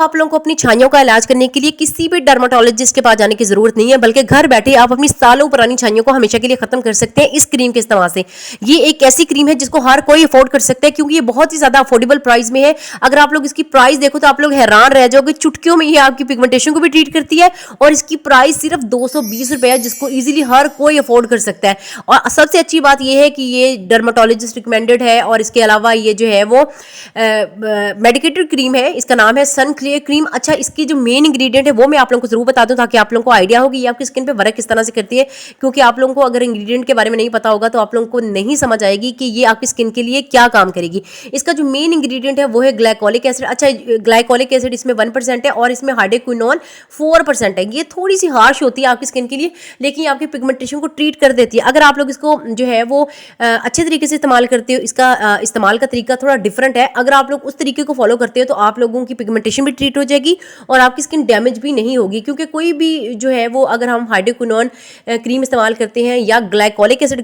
आप लोगों को अपनी छाइयों का इलाज करने के लिए किसी भी डर्माटोलॉजिस्ट के पास जाने की जरूरत नहीं है, बल्कि घर बैठे आप अपनी सालों पुरानी छाइयों को हमेशा के लिए खत्म कर सकते हैं इस क्रीम के इस्तेमाल से। ये एक ऐसी क्रीम है जिसको हर कोई अफोर्ड कर सकता है, क्योंकि ये बहुत ही ज्यादा अफोर्डेबल प्राइस में है। अगर आप लोग इसकी प्राइस देखो तो आप लोग हैरान रह जाओगे, चुटकियों में ये आपकी पिगमेंटेशन को भी ट्रीट करती है और इसकी प्राइस सिर्फ 220 रुपए है, जिसको इजीली हर कोई अफोर्ड कर सकता है। और सबसे अच्छी बात ये है कि ये डर्माटोलॉजिस्ट रिकमेंडेड है, और इसके अलावा ये जो है वो मेडिकेटेड क्रीम है। इसका नाम है सन क्लियर क्रीम। अच्छा, इसकी जो मेन इंग्रेडिएंट है वो मैं आप लोगों को जरूर बता दूं, ताकि आप लोगों को आइडिया हो कि ये आपकी स्किन पे वर्क किस तरह से करती है। क्योंकि आप लोगों को अगर इंग्रेडिएंट के बारे में नहीं पता होगा तो आप लोगों को नहीं समझ आएगी कि ये आपकी स्किन के लिए क्या काम करेगी। इसका जो मेन इंग्रेडिएंट है वो है ग्लाइकोलिक एसिड। अच्छा, ग्लाइकोलिक एसिड इसमें 1% है और इसमें हाइड्रोक्विनोन 4% है। ये थोड़ी सी हार्श होती है आपकी स्किन के लिए, लेकिन आपकी पिगमेंटेशन को ट्रीट कर देती है अगर आप लोग इसको जो है वो अच्छे तरीके से इस्तेमाल करते हो। इसका इस्तेमाल का तरीका थोड़ा डिफरेंट है। अगर आप लोग उस तरीके को फॉलो करते हो तो आप लोगों की पिगमेंटेशन भी ट्रीट हो जाएगी और आपकी स्किन डैमेज भी नहीं होगी। क्योंकि कोई भी जो है वो अगर हम हाइड्रोक्विनोन क्रीम इस्तेमाल करते हैं या ग्लाइकोलिक एसिड